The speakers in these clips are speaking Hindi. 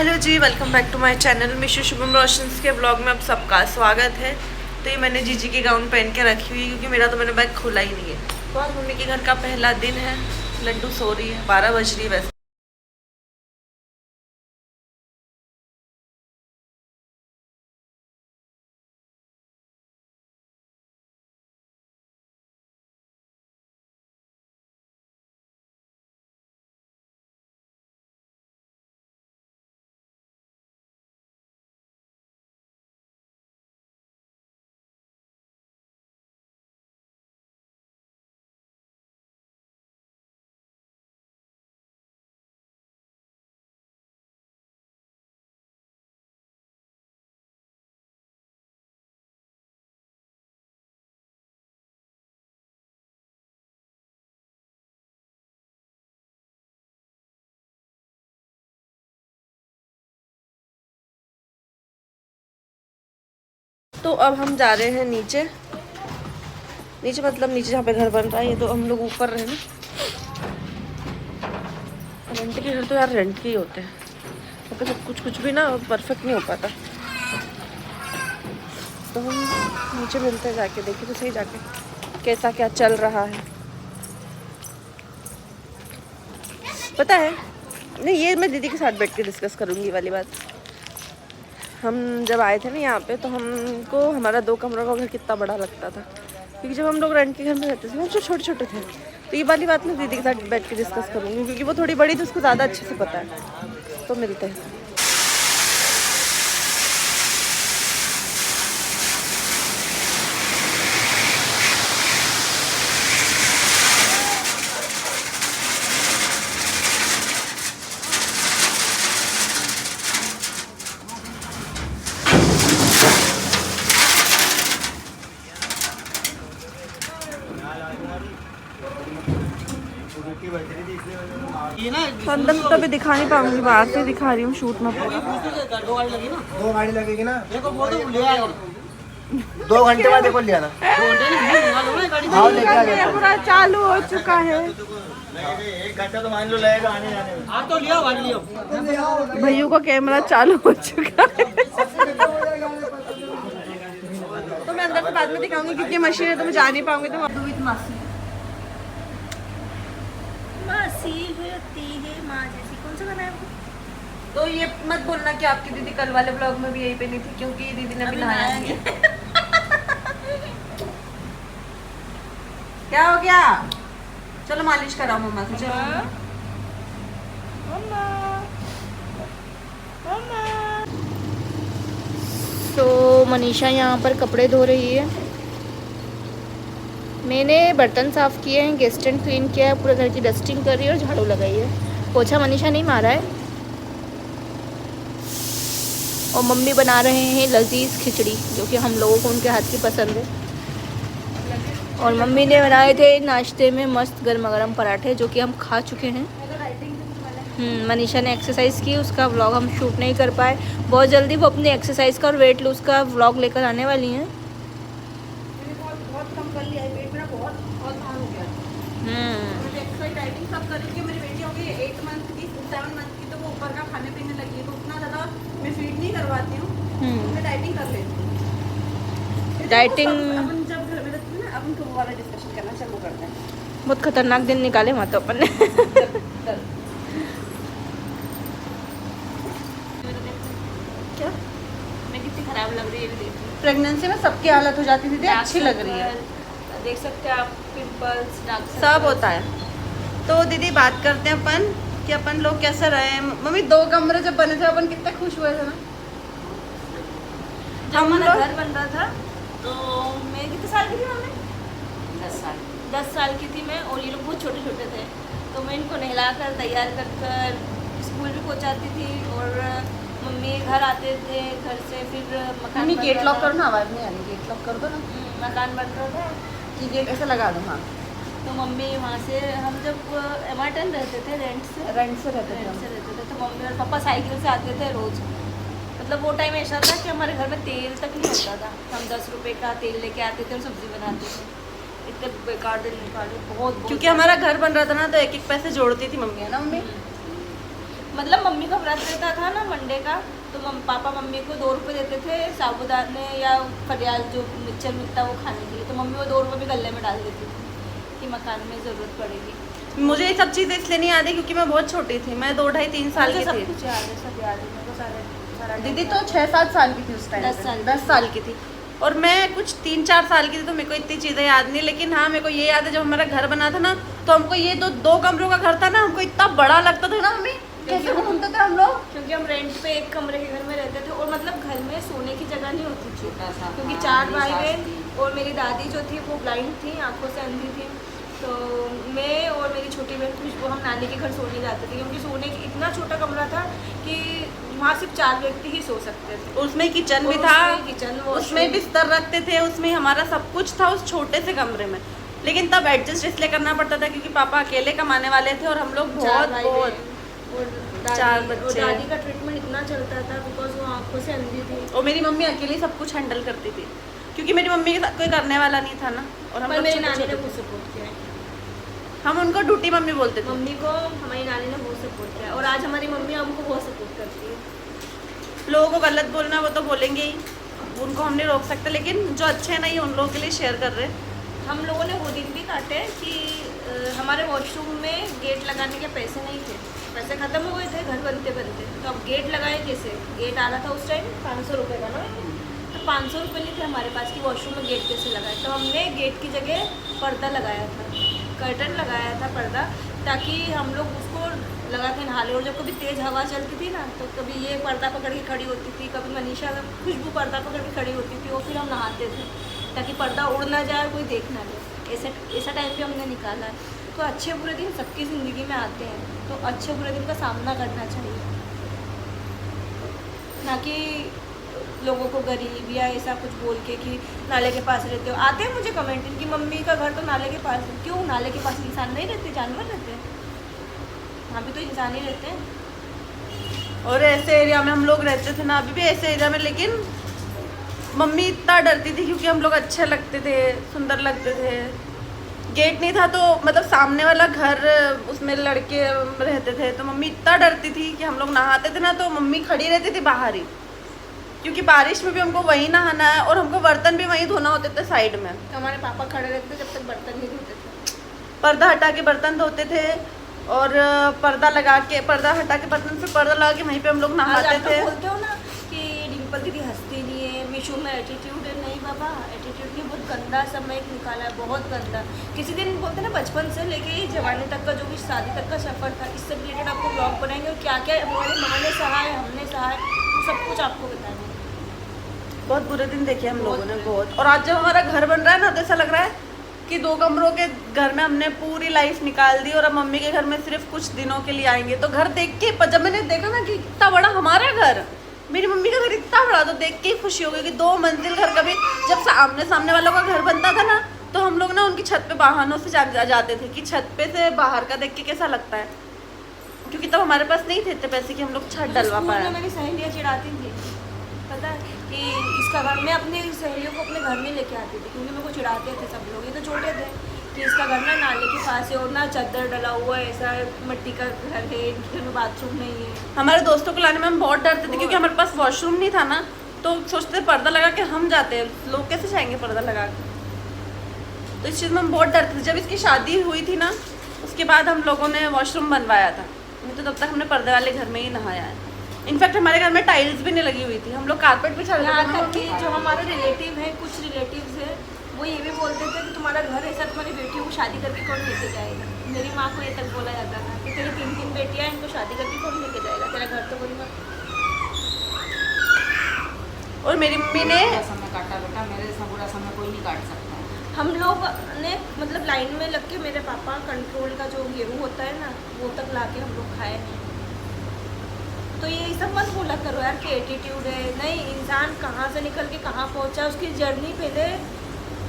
Hello ji, welcome back to my channel Mishu Shubham रोशंस के ब्लॉग में आप सबका स्वागत है। तो ये मैंने जीजी की गाउन पहन के रखी हुई क्योंकि मेरा तो मैंने बैग खोला ही नहीं है। तो आज मम्मी के घर का पहला दिन है। लड्डू सो रही है, 12 बज रही है वैसे। तो अब हम जा रहे हैं नीचे मतलब नीचे जहाँ पे घर बन रहा है। ये तो हम लोग ऊपर रहे ना। रेंट के घर तो यार रेंट के ही होते हैं, वहाँ पे सब कुछ भी ना परफेक्ट नहीं हो पाता। तो हम नीचे मिलते हैं, जाके देखें तो सही जाके कैसा क्या चल रहा है। पता है नहीं, ये मैं दीदी के साथ बैठ के डिस्कस करूँगी वाली बात। हम जब आए थे ना यहाँ पे तो हमको हमारा 2 कमरों का घर कितना बड़ा लगता था, क्योंकि जब हम लोग रेंट के घर में रहते थे ना जो छोटे छोटे थे। तो ये वाली बात मैं दीदी के साथ बैठ के डिस्कस करूँगी क्योंकि वो थोड़ी बड़ी तो उसको ज़्यादा अच्छे से पता है। तो मिलते हैं। अंदर तो अभी दिखा नहीं पाऊंगी, बाहर से दिखा रही हूँ शूट में पूरा। 2 गाड़ी लगेगी ना, 2 घंटे बाद देखो लिया ना। पूरा चालू हो चुका है। 1 घंटा तो मान लो लगेगा आने जाने में। आप तो लियो भैया का कैमरा चालू हो चुका है। तो मैं अंदर से बाद में दिखाऊंगी क्योंकि मशीन है तो मैं जा नहीं पाऊंगी। तो मासी होती है माँ जैसी। कौन सा गाना है वो? तो ये मत बोलना कि आपकी दीदी कल वाले ब्लॉग में भी यही पहनी थी, क्योंकि दीदी ने अभी नहाया नहीं है। क्या हो गया? चलो मालिश कराओ मम्मा से। चलो तो मनीषा यहाँ पर कपड़े धो रही है। मैंने बर्तन साफ़ किए हैं, गेस्ट एंड क्लीन किया है, पूरे घर की डस्टिंग कर रही है और झाड़ू लगाई है। पोछा मनीषा नहीं मारा है। और मम्मी बना रहे हैं लजीज खिचड़ी, जो कि हम लोगों को उनके हाथ की पसंद है। और मम्मी ने बनाए थे नाश्ते में मस्त गर्मा गर्म पराठे, जो कि हम खा चुके हैं। मनीषा ने एक्सरसाइज की, उसका व्लॉग हम शूट नहीं कर पाए। बहुत जल्दी वो अपनी एक्सरसाइज का और वेट लूज का व्लॉग लेकर आने वाली हैं। सब करके मेरी बेटी हो गई 8 मंथ की, 7 मंथ की। तो वो ऊपर का खाने पीने लगी है, तो उतना ज़्यादा मैं फीड नहीं करवाती हूँ। मैं डाइटिंग कर लेती हूँ। डाइटिंग अपन जब घर में रहते हैं ना, अपन तो वाला डिस्कशन करना चालू करते हैं। बहुत खतरनाक दिन निकाले वहाँ तो अपन ने। क्या मैं कितनी खराब लग रही है प्रेगनेंसी में सबकी हालत हो जाती थी, अच्छी लग रही है। देख सकते हैं आप, पिंपल्स डार्क सब होता है। तो दीदी बात करते हैं अपन कि अपन लोग कैसे रहे। मम्मी 2 कमरे जब बने थे अपन कितने खुश हुए थे ना। जब हमारा घर बन रहा था तो मैं कितने साल की थी मम्मी? 10 साल की थी मैं, और ये लोग बहुत छोटे छोटे थे। तो मैं इनको नहलाकर तैयार कर स्कूल भी पहुंचाती थी। और मम्मी घर आते थे घर से, फिर मकान मम्मी गेट लॉक करो ना, आवाज़ नहीं आ रही। गेट लॉक कर दो ना। मकान बन रहा था कि गेट ऐसे लगा दो। हाँ, तो मम्मी वहाँ से, हम जब एमआरटन रहते थे रेंट से रहते थे, तो मम्मी और पापा साइकिल से आते थे रोज़। मतलब वो टाइम ऐसा था कि हमारे घर में तेल तक नहीं होता था। हम 10 रुपए का तेल लेके आते थे और सब्जी बनाते थे। इतने बेकार दिन निकाले बहुत। क्योंकि हमारा घर बन रहा था ना, तो 1-1 पैसे जोड़ती थी मम्मी, है ना मम्मी? मतलब मम्मी का व्रत रहता था ना मंडे का, तो पापा मम्मी को 2 रुपये देते थे साबुदाने या फरियाल जो मिक्सचर मिलता वो खाने के लिए, तो मम्मी वो 2 रुपये भी गले में डाल देती थी कि मकान में ज़रूरत पड़ेगी। मुझे ये सब चीज़ें इसलिए नहीं याद है क्योंकि मैं बहुत छोटी थी, मैं 2 ढाई 3 साल की सब थी। कुछ याद है, सब याद है मेरे को सारा दीदी तो 6-7 साल की थी उस टाइम, 10 साल की थी, और मैं कुछ 3-4 साल की थी, तो मेरे को इतनी चीज़ें याद नहीं। लेकिन हाँ मेरे को ये याद है जब हमारा घर बना था ना, तो हमको ये 2 कमरों का घर था ना, हमको इतना बड़ा लगता था ना, हमें कैसे घूमते थे हम लोग, क्योंकि हम रेंट पे एक कमरे के घर में रहते थे और मतलब घर में सोने की जगह नहीं होती थी, क्योंकि 4 भाई बहन और मेरी दादी जो थी वो ब्लाइंड थी, आंखों से अंधी थी, तो मैं और मेरी छोटी बहन खुशबू हम नानी के घर सोने जाते थे, क्योंकि सोने की इतना छोटा कमरा था कि वहाँ सिर्फ 4 व्यक्ति ही सो सकते थे। उसमें किचन भी था, उसमें बिस्तर रखते थे, उसमें हमारा सब कुछ था उस छोटे से कमरे में। लेकिन तब एडजस्ट इसलिए करना पड़ता था क्योंकि पापा अकेले कमाने वाले थे और हम लोग बहुत चार बच्चे। दादी का ट्रीटमेंट इतना चलता था बिकॉज वो आंखों से अंधी थी, और मेरी मम्मी अकेले सब कुछ हैंडल करती थी क्योंकि मेरी मम्मी के साथ कोई करने वाला नहीं था ना, और हम मेरी नानी ने बहुत सपोर्ट किया है। हम उनको ड्यूटी मम्मी बोलते थे। मम्मी को हमारी नानी ने बहुत सपोर्ट किया और आज हमारी मम्मी हमको बहुत सपोर्ट करती है। लोगों को गलत बोलना वो तो बोलेंगे ही, उनको हम नहीं रोक सकते, लेकिन जो अच्छे हैं ना ये उन लोगों के लिए शेयर कर रहे हैं। हम लोगों ने वो दिन भी काटे कि हमारे वॉशरूम में गेट लगाने के पैसे नहीं थे, पैसे ख़त्म हो गए थे घर बनते बनते, तो अब गेट लगाए कैसे? गेट आ रहा था उस टाइम 500 रुपये का ना, तो 500 रुपये नहीं थे हमारे पास कि वॉशरूम में गेट कैसे लगाए, तो हमने गेट की जगह पर्दा लगाया था, कर्टन लगाया था पर्दा, ताकि हम लोग उसको लगा के नहा ले। और जब कभी तेज़ हवा चलती थी ना तो कभी ये पर्दा पकड़ के खड़ी होती थी, कभी मनीषा खुशबू पर्दा पकड़ के खड़ी होती थी, और फिर हम नहाते थे ताकि पर्दा उड़ ना जाए और कोई देख ना ले। ऐसा टाइम पे हमने निकाला है। तो अच्छे बुरे दिन सबकी ज़िंदगी में आते हैं, तो अच्छे बुरे दिन का सामना करना चाहिए, ना कि लोगों को गरीब या ऐसा कुछ बोल के कि नाले के पास रहते हो। आते हैं मुझे कमेंट कि मम्मी का घर तो नाले के पास है। क्यों नाले के पास इंसान नहीं रहते, जानवर रहते हैं, वहाँ भी तो इंसान ही रहते हैं। और ऐसे एरिया में हम लोग रहते थे ना, अभी भी ऐसे एरिया में, लेकिन मम्मी इतना डरती थी क्योंकि हम लोग अच्छे लगते थे, सुंदर लगते थे। गेट नहीं था तो मतलब सामने वाला घर उसमें लड़के रहते थे, तो मम्मी इतना डरती थी कि हम लोग नहाते थे ना तो मम्मी खड़ी रहती थी बाहर ही, क्योंकि बारिश में भी हमको वहीं नहाना है और हमको बर्तन भी वहीं धोना होते थे साइड में। तो हमारे पापा खड़े रहते थे जब तक बर्तन नहीं धोते थे, पर्दा हटा के बर्तन धोते थे, और पर्दा हटा के बर्तन फिर पर्दा लगा के वहीं पे हम लोग नहाते थे। बोलते हो ना कि डिम्पल दीदी हंसती नहीं है, मीशू में एटीट्यूड है, नहीं बाबा एटीट्यूड नहीं, बहुत गंदा समय निकाला है, बहुत गंदा। किसी दिन बोलते ना बचपन से लेके जवानी तक का जो भी शादी तक का सफ़र था, इससे रिलेटेड आपको ब्लॉग बनाएंगे और क्या क्या हमारी माँ ने सहा है, हमने सहा है, वो सब कुछ आपको बताएंगे। बहुत बुरे दिन देखे हम लोगों ने, बहुत। और आज जब हमारा घर बन रहा है ना तो ऐसा लग रहा है कि 2 कमरों के घर में हमने पूरी लाइफ निकाल दी और अब मम्मी के घर में सिर्फ कुछ दिनों के लिए आएंगे। तो घर देख के जब मैंने देखा ना कि इतना बड़ा हमारा घर, मेरी मम्मी का घर इतना बड़ा, तो देख के ही खुशी हो गई कि 2 मंजिल घर। कभी जब सामने वालों का घर बनता था ना तो हम लोग ना उनकी छत पे बहानों से जाते थे कि छत पे से बाहर का देख के कैसा लगता है, क्योंकि तब हमारे पास नहीं थे इतने पैसे कि हम लोग छत डलवा पाए। मेरी सहेलियाँ चिढ़ाती थी, पता है कि इसका घर, मैं अपनी सहेलियों को अपने घर में लेके आती थी क्योंकि मेरे को चिढ़ाते थे सब लोग, ये तो छोटे थे, कि इसका घर ना नाले के पास है और ना चादर डला हुआ है, ऐसा मिट्टी का घर है, इनके घर में बाथरूम नहीं है। हमारे दोस्तों को लाने में हम बहुत डरते थे क्योंकि हमारे पास वॉशरूम नहीं था ना, तो सोचते थे पर्दा लगा के हम जाते हैं, लोग कैसे जाएंगे पर्दा लगा के, तो इस चीज़ में हम बहुत डरते थे। जब इसकी शादी हुई थी ना उसके बाद हम लोगों ने वॉशरूम बनवाया था, नहीं तो तब तक हमने पर्दे वाले घर में ही नहाया है। इनफैक्ट हमारे घर में टाइल्स भी नहीं लगी हुई थी, हम लोग कारपेट बिछा रहे थे। यहाँ तक कि जो हमारे रिलेटिव हैं, कुछ रिलेटिव्स हैं, वो ये भी बोलते थे कि तुम्हारा घर ऐसा, तुम्हारी बेटियों को शादी करके कौन लेके जाएगा। मेरी माँ को ये तक बोला जाता था कि तेरी 3 बेटियाँ हैं, इनको शादी करके कौन लेके जाएगा, तेरा घर तो कोई मत। और मेरी मम्मी ने समय काटा बेटा, मेरे जैसा बुरा समय कोई नहीं काट सकता। हम लोग ने मतलब लाइन में लग के, मेरे पापा कंट्रोल का जो गेहूँ होता है ना वो तक ला के हम लोग खाए हैं। तो ये सब मत बोला करो यार कि एटीट्यूड है, नहीं, इंसान कहाँ से निकल के कहाँ पहुँचा, उसकी जर्नी पहले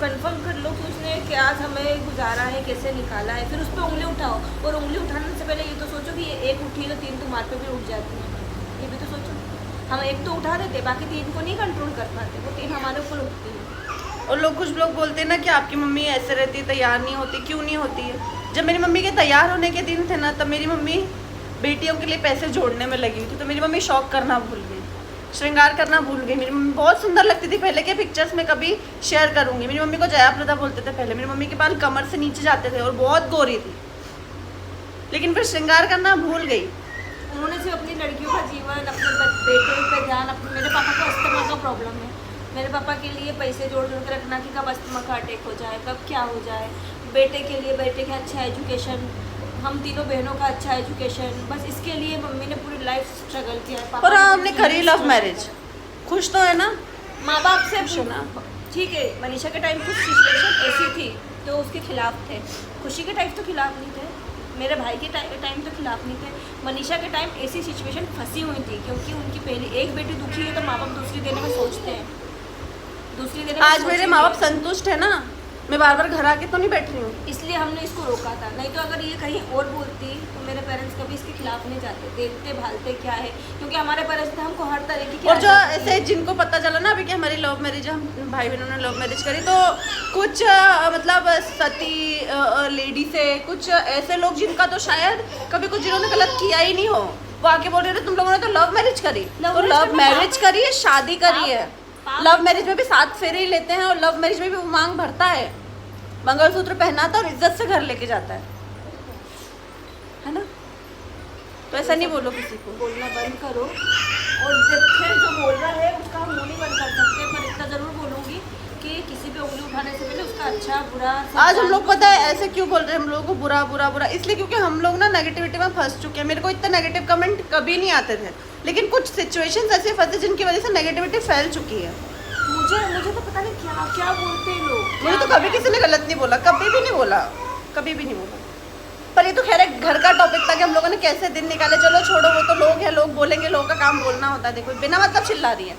कंफर्म कर लो कि उसने क्या समय गुजारा है, कैसे निकाला है, फिर उस पर उंगली उठाओ। और उंगली उठाने से पहले ये तो सोचो कि ये एक उठी तो 3 तुम्हारे पे भी उठ जाती हैं, ये भी तो सोचो। हम एक तो उठा देते, बाकी 3 को नहीं कंट्रोल कर पाते, वो 3 हमारे ऊपर उठती है। और कुछ लोग बोलते हैं ना कि आपकी मम्मी ऐसे रहती है, तैयार नहीं होती, क्यों नहीं होती है। जब मेरी मम्मी के तैयार होने के दिन थे ना तब मेरी मम्मी बेटियों के लिए पैसे जोड़ने में लगी हुई थी। तो मेरी मम्मी शौक करना भूल गई, श्रृंगार करना भूल गई। मेरी मम्मी बहुत सुंदर लगती थी पहले के पिक्चर्स में कभी शेयर करूँगी। मेरी मम्मी को जया प्रदा बोलते थे पहले। मेरी मम्मी के बाल कमर से नीचे जाते थे और बहुत गोरी थी, लेकिन फिर श्रृंगार करना भूल गई। उन्होंने सिर्फ अपनी लड़कियों का जीवन, अपने बेटे पे ध्यान, अपने मेरे पापा को अस्थमा का प्रॉब्लम है। मेरे पापा के लिए पैसे जोड़ जोड़ के रखना कि कब अस्थमा का अटैक हो जाए, कब क्या हो जाए। बेटे के लिए, बेटे का अच्छा एजुकेशन, हम तीनों बहनों का अच्छा एजुकेशन, बस इसके लिए मम्मी ने पूरी लाइफ स्ट्रगल किया है। और हमने करी लव मैरिज, खुश तो है ना माँ बाप से पूछना। ठीक है, मनीषा के टाइम कुछ सिचुएशन ऐसी थी तो उसके खिलाफ थे, खुशी के टाइम तो खिलाफ नहीं थे, मेरे भाई के टाइम तो खिलाफ नहीं थे। मनीषा के टाइम ऐसी सिचुएशन फंसी हुई थी क्योंकि उनकी पहली एक बेटी दुखी है तो माँ बाप दूसरी देने में सोचते हैं, दूसरी देने में आज मेरे माँ बाप संतुष्ट है ना, मैं बार बार घर आके तो नहीं बैठ रही हूँ। इसलिए हमने इसको रोका था। नहीं तो अगर ये कहीं और बोलती तो मेरे पेरेंट्स कभी इसके खिलाफ नहीं जाते, देखते भालते क्या है, क्योंकि हमारे पेरेंट्स ने हमको हर तरह की। और जो ऐसे जिनको पता चला ना अभी कि हमारी लव मैरिज है, हम भाई बहनों ने लव मैरिज करी, तो कुछ मतलब सती लेडी से कुछ ऐसे लोग जिनका तो शायद कभी कुछ जिन्होंने गलत किया ही नहीं हो, वो आके बोल रहे थे तुम लोगों ने तो लव मैरिज करी। तो लव मैरिज करी है, शादी करी है। लव मैरिज में भी 7 फेरे ही लेते हैं और लव मैरिज में भी वो मांग भरता है, मंगलसूत्र पहनाता और इज्जत से घर लेके जाता है ना। तो ऐसा नहीं बोलो किसी को, बोलना बंद करो। और फिर जो बोल रहा है उसका हम मुँह नहीं बंद कर सकते, पर इतना ज़रूर बोलूँगी कि किसी पे उंगली उठाने से पहले उसका अच्छा बुरा। आज हम लोग पता है ऐसे क्यों बोल रहे हैं हम लोगों को बुरा बुरा बुरा, इसलिए क्योंकि हम लोग ना नेगेटिविटी में फंस चुके हैं। मेरे को इतने नेगेटिव कमेंट कभी नहीं आते थे, लेकिन कुछ सिचुएशंस ऐसे फंसे जिनकी वजह से नेगेटिविटी फैल चुकी है। मुझे तो पता नहीं क्या क्या बोलते हैं लोग। मुझे तो कभी किसी ने गलत नहीं बोला, कभी भी नहीं बोला, कभी भी नहीं बोला। पर ये तो खैर एक घर का टॉपिक था कि हम लोगों ने कैसे दिन निकाले। चलो छोड़ो, वो तो लोग हैं, लोग बोलेंगे, लोगों का काम बोलना होता है। देखो बिना मतलब चिल्ला रही है।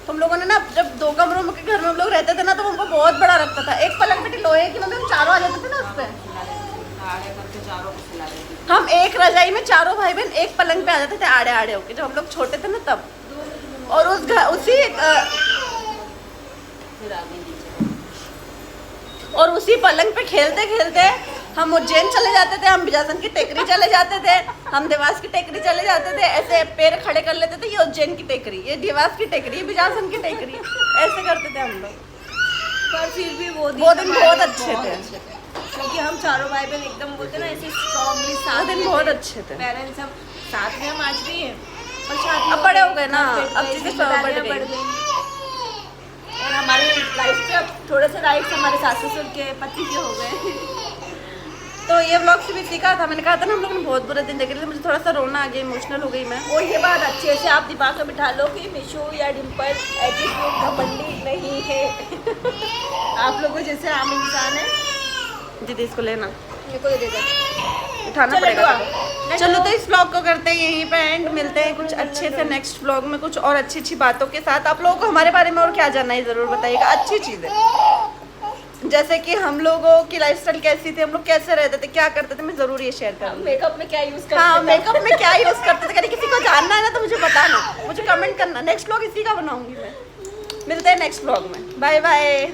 तो हम लोगों ने ना जब 2 कमरों के घर में हम लोग रहते थे ना, तो हमको बहुत बड़ा लगता था। एक पलंग पे लोहे की मम्मी हम चारों आ जाते थे ना उस पर, हम एक रजाई में चारों भाई बहन एक पलंग पे आ जाते थे आड़े आड़े होके, जब हम लोग छोटे थे ना तब। और उसी पलंग पे खेलते खेलते हम उज्जैन चले जाते थे, हम बिजासन की टेकरी चले जाते थे, हम देवास की टेकरी चले जाते थे। ऐसे पैर खड़े कर लेते थे, ये उज्जैन की टेकरी, ये देवास की टेकरी, ये बिजासन की टेकरी, ऐसे करते थे हम लोग। पर फिर भी वो दिन बहुत अच्छे थे, क्योंकि हम चारों भाई बहन एकदम बोलते ना ऐसे स्ट्रॉन्गली साथ। दिन बहुत अच्छे थे। पेरेंट्स हम साथ में, हम आज भी हैं, पर शादी अब बड़े हो गए ना, अब चीजें बढ़ गई। और हमारी लाइफ से अब थोड़े से राइट्स हमारे सास ससुर के पति के हो गए। तो ये व्लॉग से भी सीखा था, मैंने कहा था ना हम लोग ने बहुत बुरे दिन देखे थे, मुझे थोड़ा सा रोना आ गया, इमोशनल हो गई मैं। और ये बात अच्छे से आप दिमाग में बिठा लो कि मिशू या डिम्पल एटीट्यूड घमंडी नहीं है। आप लोगों जैसे आम इंसान है। दीदी इसको लेना, मेरे को दे देगा, उठाना पड़ेगा। चलो तो इस व्लॉग को करते हैं यहीं पे एंड, मिलते हैं कुछ अच्छे से नेक्स्ट व्लॉग में कुछ और अच्छी अच्छी बातों के साथ। आप लोगों को हमारे बारे में और क्या जानना है ज़रूर बताइएगा, अच्छी चीज़ें, जैसे कि हम लोगों की लाइफस्टाइल कैसी थी, हम लोग कैसे रहते थे, क्या करते थे, मैं ज़रूर ये शेयर करूँगी। मेकअप में क्या यूज़ करते थे, हाँ मेकअप में क्या यूज़ करते थे, किसी को जानना है ना तो मुझे बताना, मुझे कमेंट करना। नेक्स्ट व्लॉग इसी का बनाऊँगी मैं। मिलते हैं नेक्स्ट व्लॉग में, बाय बाय।